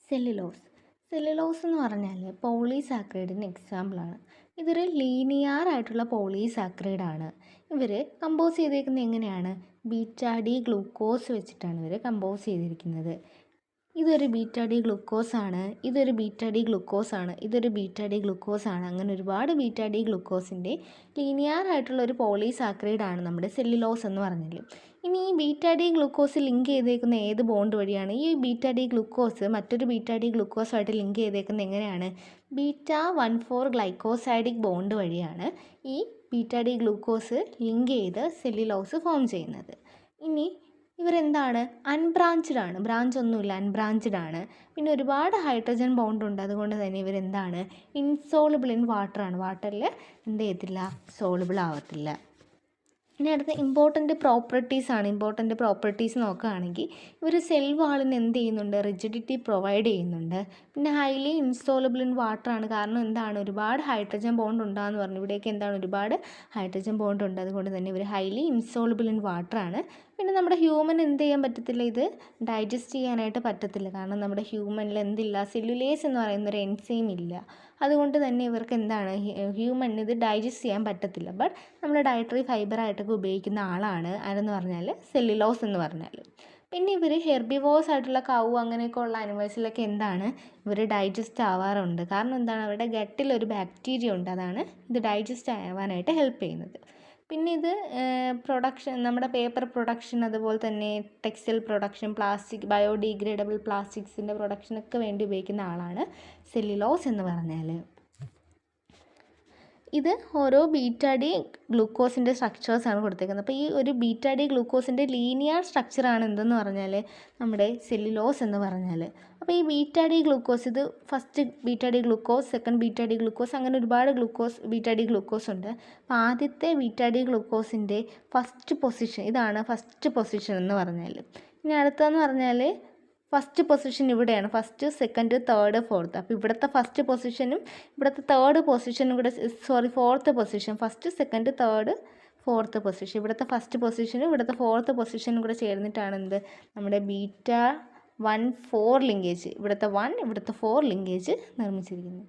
Cellulose എന്ന് പറഞ്ഞാൽ പോളിസാക്കറൈഡിന് എക്സാമ്പിളാണ്. ഇതൊരു ലീനിയർ ആയിട്ടുള്ള പോളിസാക്കറൈഡാണ്. ഇവർ കമ്പോസ് ചെയ്തേക്കുന്നത് എങ്ങനെയാണ്? ബീറ്റ ഡി ഗ്ലൂക്കോസ് വെച്ചിട്ടാണ് ഇവർ കമ്പോസ് ചെയ്തിരിക്കുന്നത്. ഇതൊരു ബീറ്റ ഡി ഗ്ലൂക്കോസാണ്, ഇതൊരു ബീറ്റ ഡി ഗ്ലൂക്കോസാണ്, ഇതൊരു ബീറ്റ ഡി ഗ്ലൂക്കോസാണ്. അങ്ങനെ ഒരുപാട് ബീറ്റ ഡി ഗ്ലൂക്കോസിൻ്റെ ലീനിയർ ആയിട്ടുള്ള ഒരു പോളിസാക്കറൈഡാണ് നമ്മുടെ സെല്ലുലോസ് എന്ന് പറഞ്ഞാൽ. ഇനി ഈ ബീറ്റ ഡി ഗ്ലൂക്കോസ് ലിങ്ക് ചെയ്തേക്കുന്ന ഏത് ബോണ്ട് വഴിയാണ്? ഈ ബീറ്റ ഡി ഗ്ലൂക്കോസ് മറ്റൊരു ബീറ്റ ഡി ഗ്ലൂക്കോസുമായിട്ട് ലിങ്ക് ചെയ്തേക്കുന്നത് എങ്ങനെയാണ്? β14 ഗ്ലൈക്കോസൈഡിക് ബോണ്ട് വഴിയാണ് ഈ ബീറ്റ ഡി ഗ്ലൂക്കോസ് ലിങ്ക് ചെയ്ത് സെല്ലുലോസ് ഫോം ചെയ്യുന്നത്. ഇനി ഇവരെന്താണ്? അൺബ്രാഞ്ച്ഡ് ആണ്, ബ്രാഞ്ച് ഒന്നുമില്ല, അൺബ്രാഞ്ച്ഡ് ആണ്. പിന്നെ ഒരുപാട് ഹൈഡ്രജൻ ബോണ്ട് ഉണ്ട്. അതുകൊണ്ട് തന്നെ ഇവരെന്താണ്? ഇൻസോളുബിൾ ഇൻ വാട്ടർ ആണ്. വാട്ടറിൽ എന്ത് ചെയ്യത്തില്ല? സോളുബിൾ ആവത്തില്ല. ഇനി അടുത്ത ഇമ്പോർട്ടൻ്റ് പ്രോപ്പർട്ടീസ് നോക്കുകയാണെങ്കിൽ ഇവർ സെൽ വാളിന് എന്ത് ചെയ്യുന്നുണ്ട്? റിജിഡിറ്റി പ്രൊവൈഡ് ചെയ്യുന്നുണ്ട്. പിന്നെ ഹൈലി ഇൻസോളുബിൾ ഇൻ വാട്ടർ ആണ്. കാരണം എന്താണ്? ഒരുപാട് ഹൈഡ്രജൻ ബോണ്ട് ഉണ്ടാകുമെന്ന് പറഞ്ഞു. ഇവിടേക്ക് എന്താണ്? ഒരുപാട് ഹൈഡ്രജൻ ബോണ്ട് ഉണ്ട്. അതുകൊണ്ട് തന്നെ ഇവർ ഹൈലി ഇൻസോളുബിൾ ഇൻ വാട്ടർ ആണ്. പിന്നെ നമ്മുടെ ഹ്യൂമൻ എന്ത് ചെയ്യാൻ പറ്റത്തില്ല? ഇത് ഡൈജസ്റ്റ് ചെയ്യാനായിട്ട് പറ്റത്തില്ല. കാരണം നമ്മുടെ ഹ്യൂമനിൽ എന്തില്ല? സെല്ലുലേസ് എന്ന് പറയുന്നൊരു എൻസൈം ഇല്ല. അതുകൊണ്ട് തന്നെ ഇവർക്ക് എന്താണ്? ഹ്യൂമനിന് ഇത് ഡൈജസ്റ്റ് ചെയ്യാൻ പറ്റത്തില്ല. ബട്ട് നമ്മൾ ഡയറ്ററി ഫൈബറായിട്ടൊക്കെ ഉപയോഗിക്കുന്ന ആളാണ് ആരെന്ന് പറഞ്ഞാൽ സെല്ലുലോസ് എന്ന് പറഞ്ഞാൽ. പിന്നെ ഇവർ ഹെർബിവോസ് ആയിട്ടുള്ള കൗ അങ്ങനെയൊക്കെ ഉള്ള അനിമൽസിലൊക്കെ എന്താണ്? ഇവർ ഡൈജസ്റ്റ് ആവാറുണ്ട്. കാരണം എന്താണ്? അവരുടെ ഗട്ടിലൊരു ബാക്ടീരിയ ഉണ്ട്. അതാണ് ഇത് ഡൈജസ്റ്റ് ആവാനായിട്ട് ഹെൽപ്പ് ചെയ്യുന്നത്. പിന്നെ ഇത് നമ്മുടെ പേപ്പർ പ്രൊഡക്ഷൻ, അതുപോലെ തന്നെ ടെക്സ്റ്റൈൽ പ്രൊഡക്ഷൻ, പ്ലാസ്റ്റിക്, ബയോഡിഗ്രേഡബിൾ പ്ലാസ്റ്റിക്സിൻ്റെ പ്രൊഡക്ഷനൊക്കെ വേണ്ടി ഉപയോഗിക്കുന്ന ആളാണ് സെല്ലുലോസ് എന്ന് പറഞ്ഞാൽ. ഇത് ഓരോ ബീറ്റ ഡി ഗ്ലൂക്കോസിൻ്റെ സ്ട്രക്ചേഴ്സാണ് കൊടുത്തേക്കുന്നത്. അപ്പോൾ ഈ ഒരു ബീറ്റ ഡി ഗ്ലൂക്കോസിൻ്റെ ലീനിയർ സ്ട്രക്ചറാണ് എന്തെന്ന് പറഞ്ഞാൽ നമ്മുടെ സെല്ലുലോസ് എന്ന് പറഞ്ഞാൽ. അപ്പോൾ ഈ ബീറ്റ ഡി ഗ്ലൂക്കോസ്, ഇത് first beta D glucose, second beta D glucose, അങ്ങനെ ഒരുപാട് ബീറ്റ ഡി ഗ്ലൂക്കോസ് ഉണ്ട്. അപ്പോൾ ആദ്യത്തെ ബീറ്റ ഡി ഗ്ലൂക്കോസിൻ്റെ ഫസ്റ്റ് പൊസിഷൻ, ഇതാണ് ഫസ്റ്റ് പൊസിഷൻ എന്ന് പറഞ്ഞാൽ. ഇനി അടുത്തതെന്ന് പറഞ്ഞാൽ ഫസ്റ്റ് പൊസിഷൻ ഇവിടെയാണ്. First, second, third, fourth. അപ്പോൾ ഇവിടുത്തെ ഫസ്റ്റ് പൊസിഷനും ഇവിടുത്തെ തേർഡ് പൊസിഷനും കൂടെ, fourth position, first, second, third, fourth position. ഇവിടുത്തെ ഫസ്റ്റ് പൊസിഷനും ഇവിടുത്തെ ഫോർത്ത് പൊസിഷനും കൂടെ ചേർന്നിട്ടാണ് എന്ത്? നമ്മുടെ β14 ലിങ്കേജ്, ഇവിടുത്തെ 1 ഇവിടുത്തെ 4 ലിങ്കേജ് നിർമ്മിച്ചിരിക്കുന്നത്.